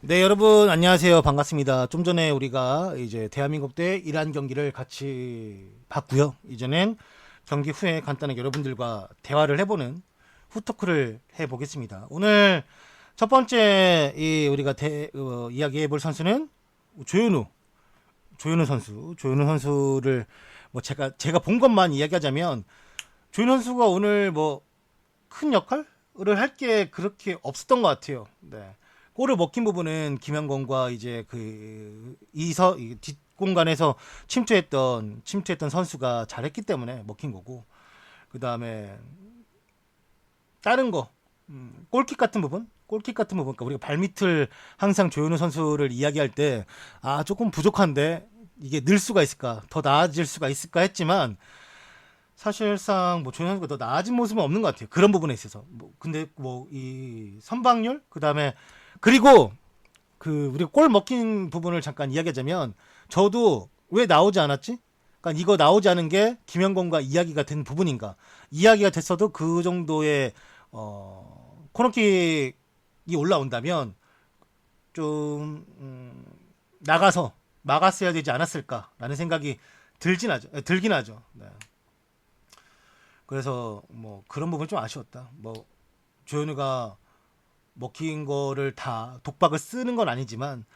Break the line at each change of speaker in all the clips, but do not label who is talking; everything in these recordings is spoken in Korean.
네, 여러분 안녕하세요. 반갑습니다. 좀 전에 우리가 이제 대한민국 대 이란 경기를 같이 봤고요. 이제는 경기 후에 간단하게 여러분들과 대화를 해보는 후토크를 해보겠습니다. 오늘 첫 번째 우리가 이야기해볼 선수는 조현우, 조현우 선수, 조현우 선수를 뭐 제가 본 것만 이야기하자면 조현우 선수가 오늘 뭐 큰 역할을 할 게 그렇게 없었던 것 같아요. 네. 골을 먹힌 부분은 김현건과 이제 이 뒷공간에서 침투했던 선수가 잘했기 때문에 먹힌 거고, 그 다음에 다른 거 골킥 같은 부분, 그러니까 우리가 발밑을 항상 조현우 선수를 이야기할 때 조금 부족한데 이게 늘 수가 있을까, 더 나아질 수가 있을까 했지만 사실상 뭐 조현우 선수가 더 나아진 모습은 없는 것 같아요. 그런 부분에 있어서. 근데 뭐 이 선방률, 그다음에 그리고 우리가 골 먹힌 부분을 잠깐 이야기하자면, 저도 왜 나오지 않았지? 그러니까 이거 나오지 않은 게 김영건과 이야기가 된 부분인가? 이야기가 됐어도 그 정도의 코너킥이 올라온다면 좀 나가서 막았어야 되지 않았을까라는 생각이 들긴 하죠. 네. 그래서 뭐 그런 부분 좀 아쉬웠다. 뭐 조현우가 먹힌 거를 다 독박을 쓰는 건 아니지만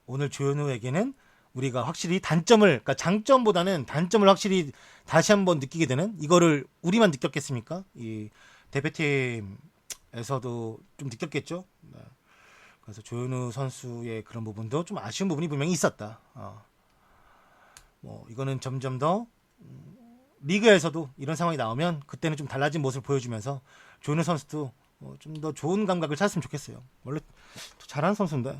오늘 조현우에게는 우리가 확실히 그러니까 장점보다는 단점을 확실히 다시 한번 느끼게 되는, 이거를 우리만 느꼈겠습니까? 이 대표팀에서도 좀 느꼈겠죠. 네. 그래서 조현우 선수의 그런 부분도 좀 아쉬운 부분이 분명히 있었다. 뭐 이거는 점점 더 리그에서도 이런 상황이 나오면 그때는 좀 달라진 모습을 보여주면서 조현우 선수도 좀 더 좋은 감각을 찾았으면 좋겠어요. 원래 잘하는 선수인데.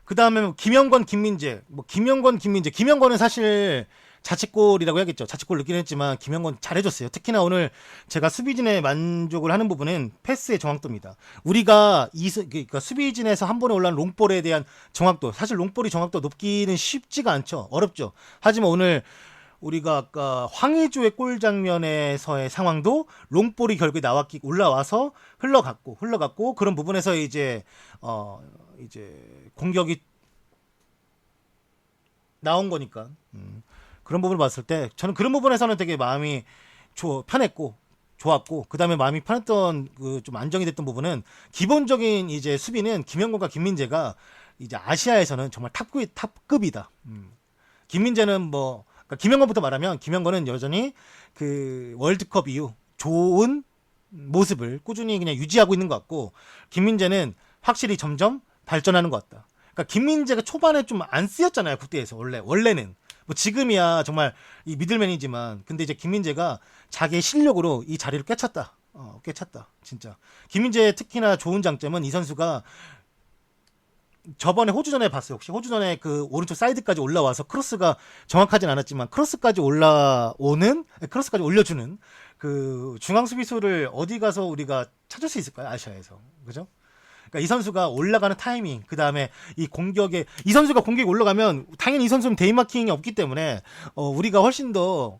그 다음에 김영건, 김민재. 김영건은 사실 자책골이라고 해야겠죠. 자책골 넣긴 했지만 김영건 잘해줬어요. 특히나 오늘 제가 수비진에 만족을 하는 부분은 패스의 정확도입니다. 우리가 그러니까 수비진에서 한 번에 올라온 롱볼에 대한 정확도, 사실 롱볼이 정확도 높기는 쉽지가 않죠. 어렵죠. 하지만 오늘 우리가 아까 황의조의 골 장면에서의 상황도 롱볼이 결국에 올라와서 흘러갔고 그런 부분에서 이제 공격이 나온 거니까. 그런 부분을 봤을 때 저는 그런 부분에서는 되게 마음이 편했고 좋았고, 그 다음에 마음이 편했던 좀 안정이 됐던 부분은, 기본적인 이제 수비는 김영건과 김민재가 이제 아시아에서는 정말 탑급이다. 김민재는 그러니까 김영건부터 말하면, 김영건은 여전히 그 월드컵 이후 좋은 모습을 꾸준히 그냥 유지하고 있는 것 같고, 김민재는 확실히 점점 발전하는 것 같다. 그러니까 김민재가 초반에 좀 안 쓰였잖아요, 국대에서. 원래는 뭐 지금이야 정말 이 미들맨이지만, 근데 이제 김민재가 자기의 실력으로 이 자리를 꿰찼다. 꿰찼다 진짜. 김민재 특히나 좋은 장점은, 이 선수가 저번에 호주전에 봤어요. 혹시 호주전에 그 오른쪽 사이드까지 올라와서 크로스가 정확하진 않았지만 크로스까지 올려주는 그 중앙 수비수를 어디 가서 우리가 찾을 수 있을까요? 아시아에서. 그죠? 그러니까 이 선수가 올라가는 타이밍, 그 다음에 이 선수가 공격에 올라가면 당연히 이 선수는 데이마킹이 없기 때문에 우리가 훨씬 더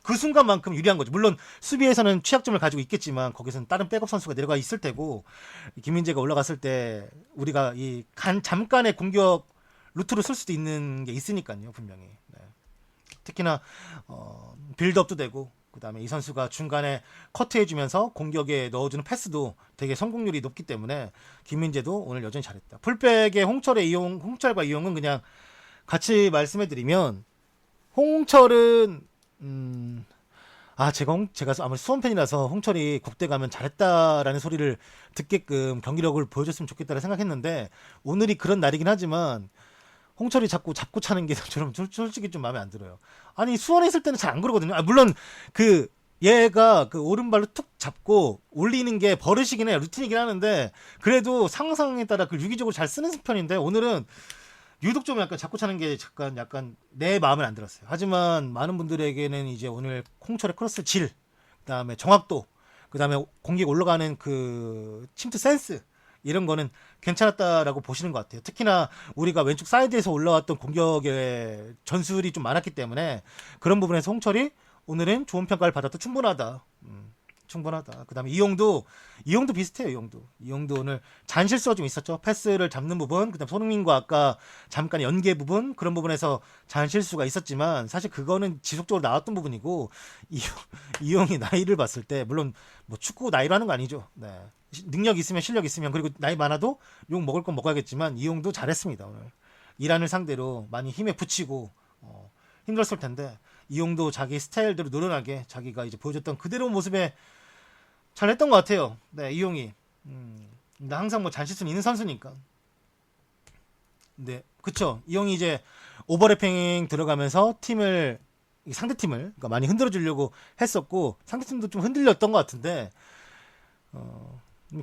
그 순간만큼 유리한 거죠. 물론 수비에서는 취약점을 가지고 있겠지만 거기서는 다른 백업 선수가 내려가 있을 테고, 김민재가 올라갔을 때 우리가 잠깐의 공격 루트로 쓸 수도 있는 게 있으니까요, 분명히. 네. 특히나 빌드업도 되고, 그 다음에 이 선수가 중간에 커트해주면서 공격에 넣어주는 패스도 되게 성공률이 높기 때문에 김민재도 오늘 여전히 잘했다. 풀백의 홍철과 이용은 그냥 같이 말씀해드리면, 홍철은 제가 아무리 수원 팬이라서 홍철이 국대 가면 잘했다라는 소리를 듣게끔 경기력을 보여줬으면 좋겠다고 생각했는데, 오늘이 그런 날이긴 하지만 홍철이 자꾸 잡고 차는 게 저는 솔직히 좀 마음에 안 들어요. 아니, 수원에 있을 때는 잘 안 그러거든요. 물론 얘가 오른발로 툭 잡고 올리는 게 버릇이긴 해요. 루틴이긴 하는데, 그래도 상황에 따라 유기적으로 잘 쓰는 편인데, 오늘은 유독 좀 약간 잡고 차는 게 약간 내 마음에 안 들었어요. 하지만 많은 분들에게는 이제 오늘 홍철의 크로스 질, 그다음에 정확도, 그다음에 공격 올라가는 그 침투 센스, 이런 거는 괜찮았다라고 보시는 것 같아요. 특히나 우리가 왼쪽 사이드에서 올라왔던 공격의 전술이 좀 많았기 때문에 그런 부분에서 홍철이 오늘은 좋은 평가를 받아도 충분하다. 충분하다. 그다음에 이용도 비슷해요. 이용도 오늘 잔 실수가 좀 있었죠. 패스를 잡는 부분, 그다음 손흥민과 아까 잠깐 연계 부분 그런 부분에서 잔 실수가 있었지만 사실 그거는 지속적으로 나왔던 부분이고 이용이 나이를 봤을 때 물론 뭐 축구 나이로 하는 거 아니죠. 네. 능력 있으면 실력 있으면 그리고 나이 많아도 욕 먹을 건 먹어야겠지만 이용도 잘했습니다. 오늘 이란을 상대로 많이 힘에 붙이고 힘들었을 텐데 이용도 자기 스타일대로 노련하게 자기가 이제 보여줬던 그대로 모습에 잘했던 것 같아요. 네, 이용이. 근데 항상 뭐 잔실수는 있는 선수니까. 네, 그쵸. 이용이 이제 오버래핑 들어가면서 상대 팀을 그러니까 많이 흔들어 주려고 했었고 상대 팀도 좀 흔들렸던 것 같은데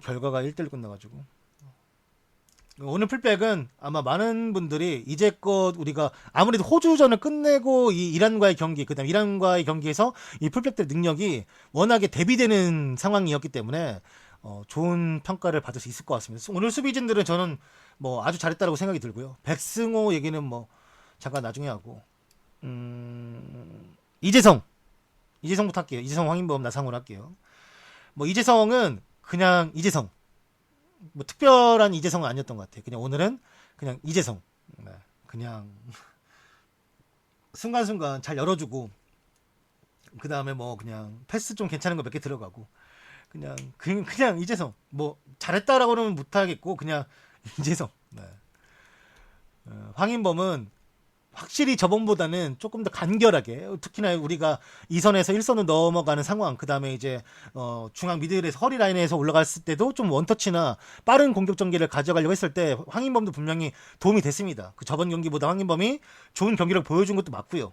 결과가 1대1 끝나가지고. 오늘 풀백은 아마 많은 분들이 이제껏 우리가 아무래도 호주전을 끝내고 이 이란과의 경기, 그다음 이란과의 경기에서 이 풀백들의 능력이 워낙에 대비되는 상황이었기 때문에 좋은 평가를 받을 수 있을 것 같습니다. 오늘 수비진들은 저는 뭐 아주 잘했다라고 생각이 들고요. 백승호 얘기는 뭐 잠깐 나중에 하고 이재성부터 할게요. 이재성, 황인범, 나상훈 할게요. 뭐 이재성은 그냥 이재성. 뭐 특별한 이재성은 아니었던 것 같아요. 그냥 오늘은 그냥 이재성. 네. 그냥 순간순간 잘 열어주고 그 다음에 뭐 그냥 패스 좀 괜찮은 거 몇 개 들어가고 그냥 이재성. 뭐 잘했다라고는 못하겠고 그냥 이재성. 네. 황인범은 확실히 저번보다는 조금 더 간결하게 특히나 우리가 2선에서 1선으로 넘어가는 상황 그 다음에 이제 중앙 미드에서 허리 라인에서 올라갔을 때도 좀 원터치나 빠른 공격 전개를 가져가려고 했을 때 황인범도 분명히 도움이 됐습니다. 그 저번 경기보다 황인범이 좋은 경기를 보여준 것도 맞고요.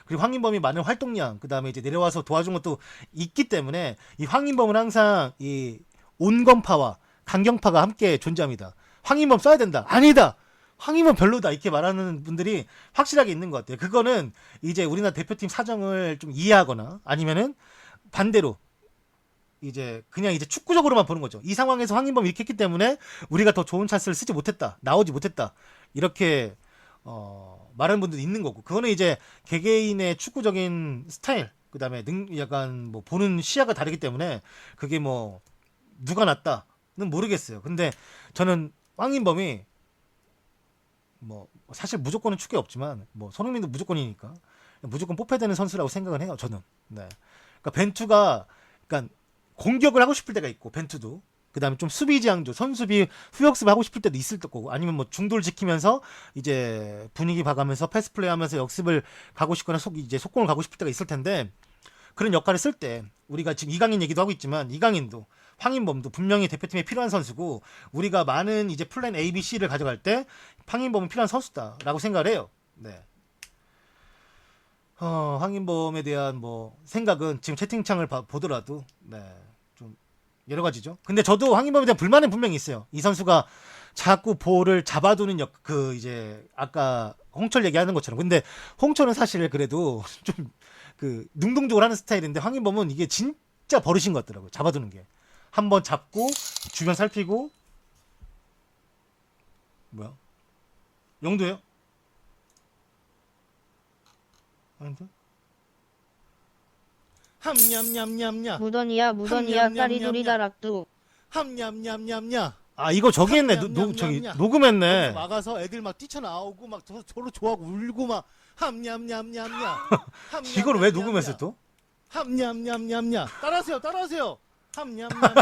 그리고 황인범이 많은 활동량 그 다음에 이제 내려와서 도와준 것도 있기 때문에 이 황인범은 항상 이 온건파와 강경파가 함께 존재합니다. 황인범 써야 된다. 아니다. 황인범 별로다 이렇게 말하는 분들이 확실하게 있는 것 같아요. 그거는 이제 우리나라 대표팀 사정을 좀 이해하거나 아니면은 반대로 이제 그냥 이제 축구적으로만 보는 거죠. 이 상황에서 황인범이 이렇게 했기 때문에 우리가 더 좋은 찬스를 쓰지 못했다, 나오지 못했다 이렇게 말하는 분들도 있는 거고 그거는 이제 개개인의 축구적인 스타일 그다음에 약간 뭐 보는 시야가 다르기 때문에 그게 뭐 누가 낫다는 모르겠어요. 근데 저는 황인범이 뭐 사실 무조건은 축구에 없지만 뭐 손흥민도 무조건이니까 무조건 뽑혀야 되는 선수라고 생각을 해요. 저는. 네. 그러니까 벤투가 그러니까 공격을 하고 싶을 때가 있고 벤투도 그다음에 좀 수비 지향조 선수비 후역습을 하고 싶을 때도 있을 거고 아니면 뭐 중도를 지키면서 이제 분위기 봐가면서 패스 플레이하면서 역습을 가고 싶거나 이제 속공을 가고 싶을 때가 있을 텐데 그런 역할을 쓸 때 우리가 지금 이강인 얘기도 하고 있지만 이강인도 황인범도 분명히 대표팀에 필요한 선수고 우리가 많은 이제 플랜 A, B, C를 가져갈 때 황인범은 필요한 선수다라고 생각을 해요. 네. 황인범에 대한 뭐 생각은 지금 채팅창을 보더라도 네. 좀 여러 가지죠. 근데 저도 황인범에 대한 불만은 분명히 있어요. 이 선수가 자꾸 볼을 잡아두는 그 이제 아까 홍철 얘기하는 것처럼 근데 홍철은 사실 그래도 좀 그 능동적으로 하는 스타일인데 황인범은 이게 진짜 버릇인 것 같더라고요. 잡아두는 게. 한번 잡고 주변 살피고 뭐야? 영도예요? 아닌데? 함냠냠냠냠
무던이야 까리돌이 다락두
함냠냠냠냠 아 이거 저기 했네 저기 녹음했네 막아서 애들 막 뛰쳐나오고 막 서로 좋아하고 울고 막 함냠냠냠냠 이걸 왜 녹음했어 또? 함냠냠냠냠 따라하세요 함냠냠냠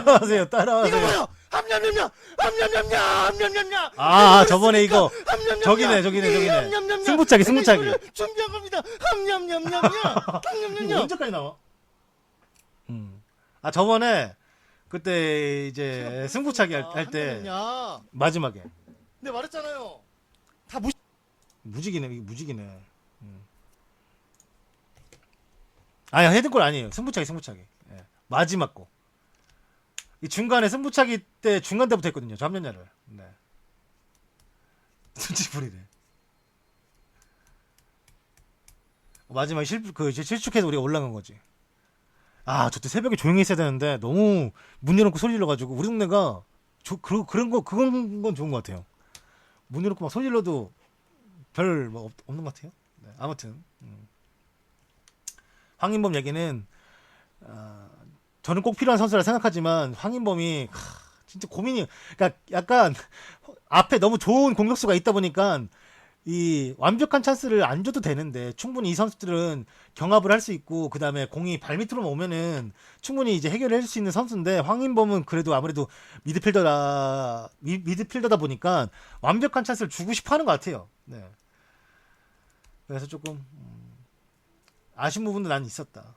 따라하세요 이거 뭐야 함냠냠냠 함냠냠냠 아 저번에 이거 저기네 승부차기 준비한 겁니다 함냠냠냠냠 함냠냠냠 언제까지 나와? 아 저번에 그때 이제 승부차기 할 때 마지막에 근데 말했잖아요 다 무직이네 아니 헤드골 아니에요 승부차기 예. 마지막 거 이 중간에 승부차기 때 중간 때부터 했거든요 저 함년야를 네 솔직히 마지막에 실축해서 우리가 올라간 거지 아, 저때 새벽에 조용히 있어야 되는데 너무 문 열어놓고 소리 질러가지고 우리 동네가 그건 좋은 것 같아요. 문 열어놓고 막 소리 질러도 별 뭐 없는 것 같아요. 네, 아무튼 황인범 얘기는 저는 꼭 필요한 선수라 생각하지만 황인범이 진짜 고민이 그러니까 약간 앞에 너무 좋은 공격수가 있다 보니까 이 완벽한 찬스를 안 줘도 되는데 충분히 이 선수들은 경합을 할 수 있고 그다음에 공이 발밑으로만 오면은 충분히 이제 해결을 할 수 있는 선수인데 황인범은 그래도 아무래도 미드필더다 보니까 완벽한 찬스를 주고 싶어 하는 것 같아요. 네. 그래서 조금 아쉬운 부분도 난 있었다.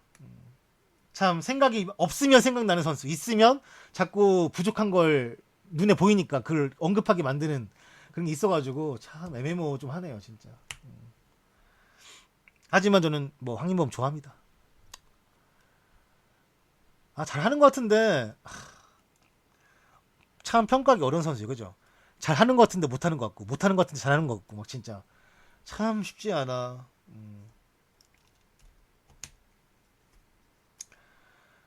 참 생각이 없으면 생각나는 선수, 있으면 자꾸 부족한 걸 눈에 보이니까 그걸 언급하게 만드는 그런 게 있어가지고 참 애매모 좀 하네요 진짜. 하지만 저는 뭐 황인범 좋아합니다. 잘하는 것 같은데 참 평가하기 어려운 선수예요, 그죠? 잘하는 것 같은데 못하는 것 같고 못하는 것 같은데 잘하는 것 같고 막 진짜 참 쉽지 않아.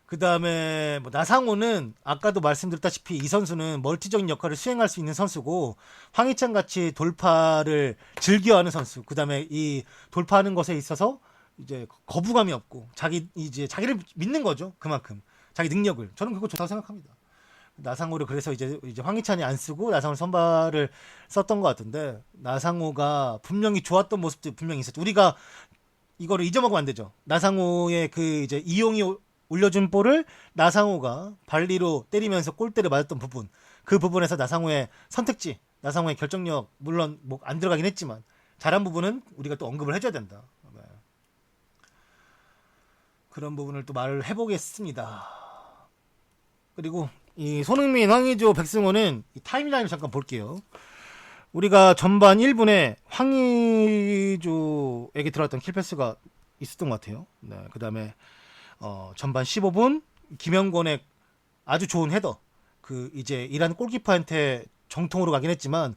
그 다음에 뭐 나상호는 아까도 말씀드렸다시피 이 선수는 멀티적인 역할을 수행할 수 있는 선수고 황희찬 같이 돌파를 즐겨하는 선수. 그 다음에 이 돌파하는 것에 있어서 이제 거부감이 없고 자기를 믿는 거죠. 그만큼 자기 능력을. 저는 그거 좋다고 생각합니다. 나상호를 그래서 이제 황희찬이 안 쓰고 나상호를 선발을 썼던 것 같은데 나상호가 분명히 좋았던 모습도 분명히 있었죠. 우리가 이거를 잊어먹으면 안 되죠. 나상호의 그 이제 이용이 올려준 볼을 나상호가 발리로 때리면서 골대를 맞았던 부분, 그 부분에서 나상호의 선택지, 나상호의 결정력 물론 뭐 안 들어가긴 했지만 잘한 부분은 우리가 또 언급을 해줘야 된다. 네. 그런 부분을 또 말을 해보겠습니다. 그리고 이 손흥민, 황의조, 백승호는 이 타임라인을 잠깐 볼게요. 우리가 전반 1분에 황의조에게 들어왔던 킬패스가 있었던 것 같아요. 네, 그 다음에 전반 15분 김영권의 아주 좋은 헤더. 그 이제 이란 골키퍼한테 정통으로 가긴 했지만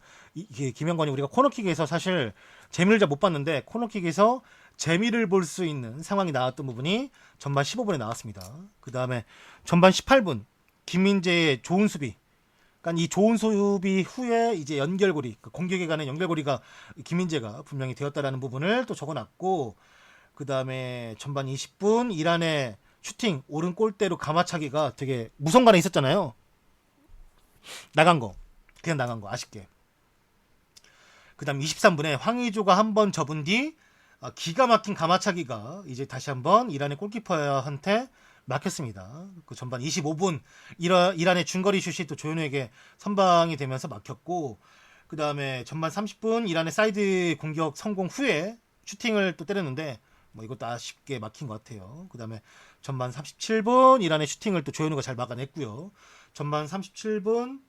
김영권이 우리가 코너킥에서 사실 재미를 잘 못 봤는데 코너킥에서 재미를 볼 수 있는 상황이 나왔던 부분이 전반 15분에 나왔습니다. 그 다음에 전반 18분 김민재의 좋은 수비. 그러니까 이 좋은 수비 후에 이제 연결고리, 공격에 가는 연결고리가 김민재가 분명히 되었다라는 부분을 또 적어놨고. 그 다음에 전반 20분 이란의 슈팅 오른 골대로 가마차기가 되게 무성간에 있었잖아요. 그냥 나간 거 아쉽게. 그 다음 23분에 황의조가 한번 접은 뒤 기가 막힌 가마차기가 이제 다시 한번 이란의 골키퍼한테 막혔습니다. 그 전반 25분 이란의 중거리 슛이 또 조현우에게 선방이 되면서 막혔고, 그 다음에 전반 30분 이란의 사이드 공격 성공 후에 슈팅을 또 때렸는데 뭐 이것도 아쉽게 막힌 것 같아요. 그 다음에 전반 37분 이란의 슈팅을 또 조현우가 잘 막아냈고요. 전반 37분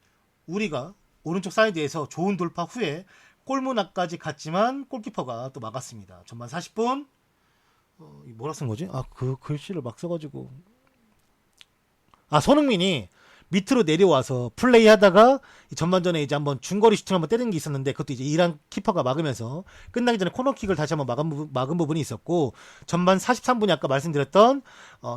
우리가 오른쪽 사이드에서 좋은 돌파 후에 골문 앞까지 갔지만 골키퍼가 또 막았습니다. 전반 40분 뭐라 쓴 거지? 그 글씨를 막 써가지고 손흥민이 밑으로 내려와서 플레이하다가 전반전에 이제 한번 중거리 슈팅 한번 때리는 게 있었는데 그것도 이제 이란 키퍼가 막으면서 끝나기 전에 코너킥을 다시 한번 막은 부분이 있었고, 전반 43분이 아까 말씀드렸던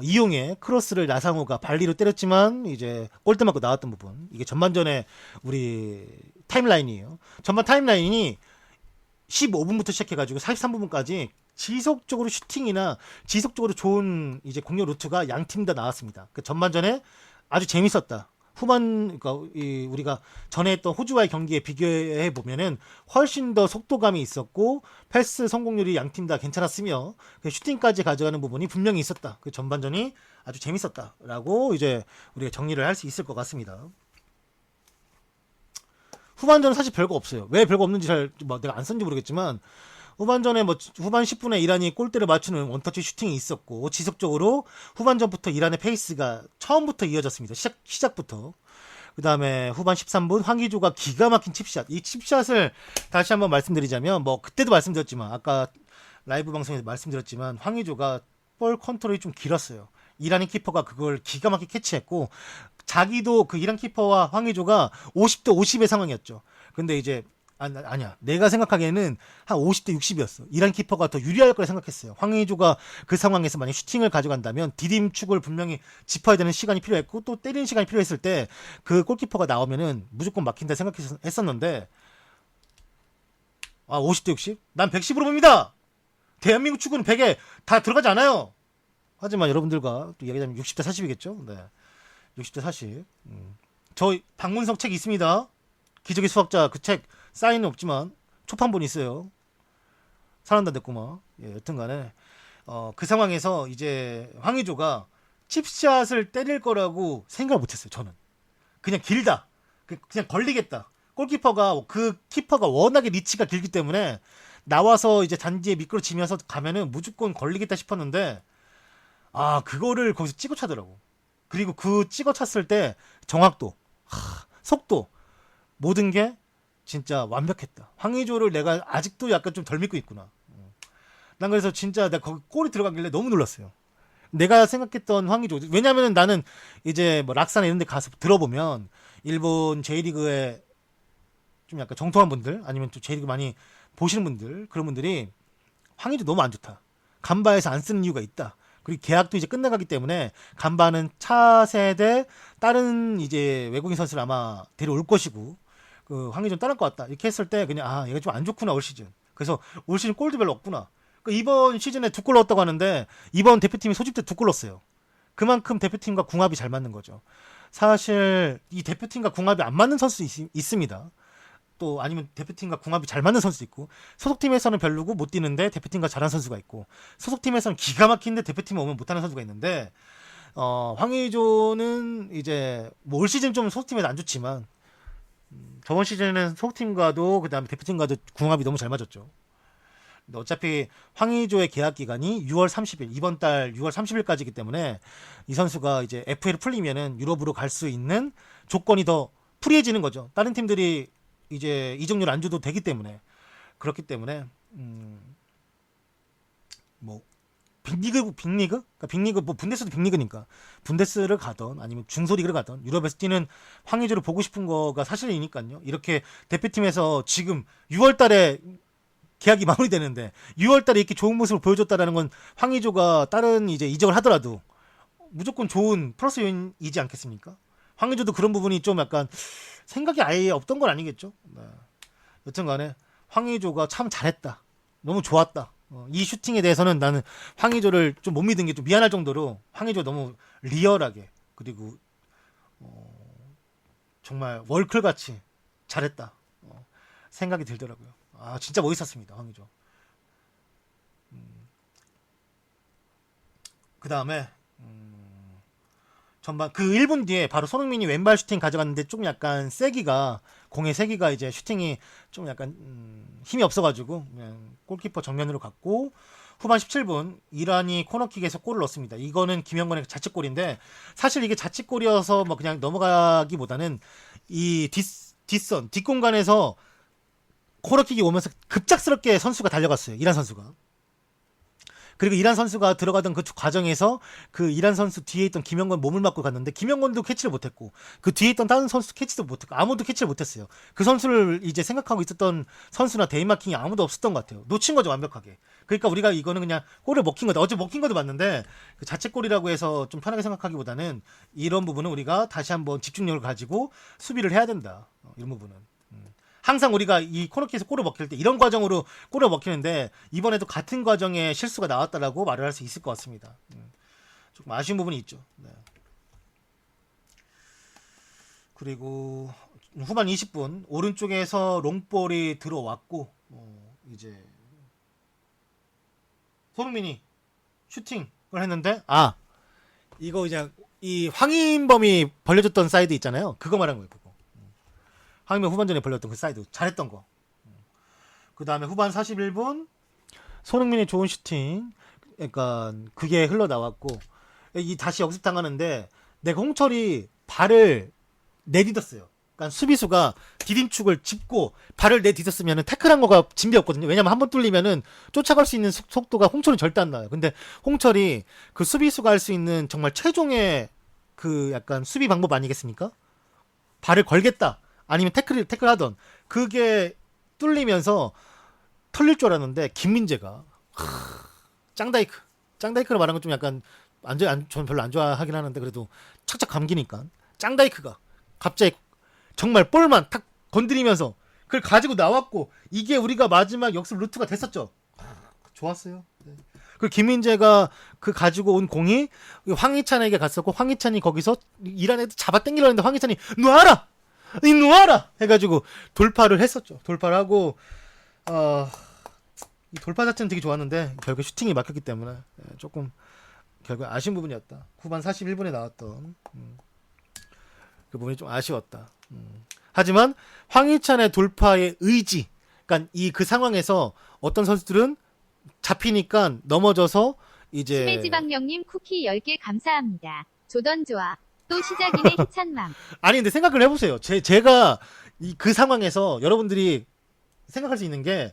이용의 크로스를 나상호가 발리로 때렸지만 이제 골대 맞고 나왔던 부분, 이게 전반전에 우리 타임라인이에요. 전반 타임라인이 15분부터 시작해가지고 43분까지 지속적으로 슈팅이나 지속적으로 좋은 이제 공격 루트가 양 팀 다 나왔습니다. 그 전반전에 아주 재밌었다. 그러니까 우리가 전에 했던 호주와의 경기에 비교해 보면은 훨씬 더 속도감이 있었고 패스 성공률이 양 팀 다 괜찮았으며 슈팅까지 가져가는 부분이 분명히 있었다. 그 전반전이 아주 재밌었다라고 이제 우리가 정리를 할 수 있을 것 같습니다. 후반전은 사실 별거 없어요. 왜 별거 없는지 내가 안 썼는지 모르겠지만 후반전에 후반 10분에 이란이 골대를 맞추는 원터치 슈팅이 있었고 지속적으로 후반전부터 이란의 페이스가 처음부터 이어졌습니다. 시작부터. 그 다음에 후반 13분 황의조가 기가 막힌 칩샷. 이 칩샷을 다시 한번 말씀드리자면 그때도 말씀드렸지만 아까 라이브 방송에서 말씀드렸지만 황의조가 볼 컨트롤이 좀 길었어요. 이란의 키퍼가 그걸 기가 막히게 캐치했고 자기도 그 이란 키퍼와 황의조가 50대 50의 상황이었죠. 근데 이제 아니야. 내가 생각하기에는 한 50대 60이었어. 이란 키퍼가 더 유리할 거라 생각했어요. 황의조가 그 상황에서 만약 슈팅을 가져간다면 디딤축을 분명히 짚어야 되는 시간이 필요했고 또 때리는 시간이 필요했을 때 그 골키퍼가 나오면은 무조건 막힌다 생각했었는데 50대 60? 난 110으로 봅니다. 대한민국 축구는 100에 다 들어가지 않아요. 하지만 여러분들과 또 얘기하자면 60대 40이겠죠. 네. 60대 40. 저 박문석 책 있습니다. 기적의 수학자 그 책 사인은 없지만 초판본 있어요. 살한다 됐구만. 예, 여튼간에 그 상황에서 이제 황의조가 칩샷을 때릴 거라고 생각을 못했어요. 저는 그냥 길다. 그냥 걸리겠다. 골키퍼가 그 키퍼가 워낙에 리치가 길기 때문에 나와서 이제 단지에 미끄러지면서 가면은 무조건 걸리겠다 싶었는데 그거를 거기서 찍어 차더라고. 그리고 그 찍어 찼을 때 정확도, 속도 모든 게 진짜 완벽했다. 황의조를 내가 아직도 약간 좀 덜 믿고 있구나. 난 그래서 진짜 내가 거기 골이 들어가길래 너무 놀랐어요. 내가 생각했던 황의조, 왜냐면은 나는 이제 뭐 락사나 이런 데 가서 들어보면 일본 J리그에 좀 약간 정통한 분들 아니면 또 J리그 많이 보시는 분들 그런 분들이 황의조 너무 안 좋다. 간바에서 안 쓰는 이유가 있다. 그리고 계약도 이제 끝나가기 때문에 간바는 차세대 다른 이제 외국인 선수를 아마 데려올 것이고 그 황의조는 떠날 것 같다. 이렇게 했을 때 그냥 얘가 좀 안 좋구나 올 시즌. 그래서 올 시즌 골도 별로 없구나. 이번 시즌에 2골 넣었다고 하는데 이번 대표팀이 소집 때 2골 넣었어요. 그만큼 대표팀과 궁합이 잘 맞는 거죠. 사실 이 대표팀과 궁합이 안 맞는 선수 있습니다. 또 아니면 대표팀과 궁합이 잘 맞는 선수 있고 소속팀에서는 별로고 못 뛰는데 대표팀과 잘하는 선수가 있고 소속팀에서는 기가 막힌데 대표팀에 오면 못하는 선수가 있는데 황의조는 이제 뭐 올 시즌 좀 소속팀에서 안 좋지만 저번 시즌에는 소속팀과도 그다음에 대표팀과도 궁합이 너무 잘 맞았죠. 근데 어차피 황의조의 계약 기간이 6월 30일 이번 달 6월 30일까지이기 때문에 이 선수가 이제 FA를 풀리면은 유럽으로 갈 수 있는 조건이 더 프리해지는 거죠. 다른 팀들이 이제 이적료를 안 줘도 되기 때문에 그렇기 때문에 뭐 빅리그 그러니까 빅리그 뭐 분데스도 빅리그니까 분데스를 가던 아니면 중소리그를 가던 유럽에서 뛰는 황의조를 보고 싶은 거가 사실이니까요. 이렇게 대표팀에서 지금 6월달에 계약이 마무리되는데 6월달에 이렇게 좋은 모습을 보여줬다라는 건 황의조가 다른 이제 이적을 하더라도 무조건 좋은 플러스 요인이지 않겠습니까? 황의조도 그런 부분이 좀 약간 생각이 아예 없던 건 아니겠죠. 네. 여튼간에 황의조가 참 잘했다. 너무 좋았다. 이 슈팅에 대해서는 나는 황의조를 좀 못 믿은 게 좀 미안할 정도로 황의조 너무 리얼하게 그리고 정말 월클같이 잘했다 생각이 들더라고요. 진짜 멋있었습니다. 황의조. 그 다음에 전반 그 1분 뒤에 바로 손흥민이 왼발 슈팅 가져갔는데 좀 약간 공의 세기가 이제 슈팅이 좀 약간 힘이 없어가지고 그냥 골키퍼 정면으로 갔고 후반 17분 이란이 코너킥에서 골을 넣었습니다. 이거는 김영건의 자책골인데 사실 이게 자책골이어서 뭐 그냥 넘어가기보다는 이 뒷공간에서 코너킥이 오면서 급작스럽게 선수가 달려갔어요. 이란 선수가. 그리고 이란 선수가 들어가던 그 과정에서 그 이란 선수 뒤에 있던 김영건 몸을 맞고 갔는데 김영건도 캐치를 못했고 그 뒤에 있던 다른 선수 캐치도 못했고 아무도 캐치를 못했어요. 그 선수를 이제 생각하고 있었던 선수나 데이마킹이 아무도 없었던 것 같아요. 놓친 거죠 완벽하게. 그러니까 우리가 이거는 그냥 골을 먹힌 거다. 어제 먹힌 것도 맞는데 그 자책골이라고 해서 좀 편하게 생각하기보다는 이런 부분은 우리가 다시 한번 집중력을 가지고 수비를 해야 된다. 이런 부분은. 항상 우리가 이 코너킥에서 골을 먹힐 때 이런 과정으로 골을 먹히는데 이번에도 같은 과정에 실수가 나왔다라고 말을 할 수 있을 것 같습니다. 조금 아쉬운 부분이 있죠. 네. 그리고 후반 20분 오른쪽에서 롱볼이 들어왔고 이제 손흥민이 슈팅을 했는데 이거 이제 이 황인범이 벌려줬던 사이드 있잖아요. 그거 말한 거예요. 황인범 후반전에 벌렸던 그 사이드 잘했던 거. 그 다음에 후반 41분 손흥민의 좋은 슈팅 그러니까 그게 흘러나왔고 이 다시 역습당하는데 내가 홍철이 발을 내딛었어요. 그러니까 수비수가 디딤축을 짚고 발을 내딛었으면 태클한 거가 진비였거든요. 왜냐면 한번 뚫리면은 쫓아갈 수 있는 속도가 홍철은 절대 안 나요. 근데 홍철이 그 수비수가 할 수 있는 정말 최종의 그 약간 수비 방법 아니겠습니까? 발을 걸겠다. 아니면 태클하던 그게 뚫리면서 털릴 줄 알았는데 김민재가 짱다이크를 말한 건 좀 약간 저는 별로 안 좋아하긴 하는데 그래도 착착 감기니까 짱다이크가 갑자기 정말 볼만 탁 건드리면서 그걸 가지고 나왔고 이게 우리가 마지막 역습 루트가 됐었죠. 좋았어요. 네. 그 김민재가 그 가지고 온 공이 황희찬에게 갔었고 황희찬이 거기서 이란 애들 잡아 당기려고 했는데 황희찬이 놔라! 이 놔라! 해가지고 돌파를 했었죠. 돌파를 하고 이 돌파 자체는 되게 좋았는데 결국 슈팅이 막혔기 때문에 조금 결국 아쉬운 부분이었다. 후반 41분에 나왔던 그 부분이 좀 아쉬웠다. 하지만 황희찬의 돌파의 의지, 그러니까 그 상황에서 어떤 선수들은 잡히니까 넘어져서 이제
심해지방령님 쿠키 10개 감사합니다. 조던 좋아. 또 시작이네 희찬맘.
아니 근데 생각을 해보세요. 제가 그 상황에서 여러분들이 생각할 수 있는 게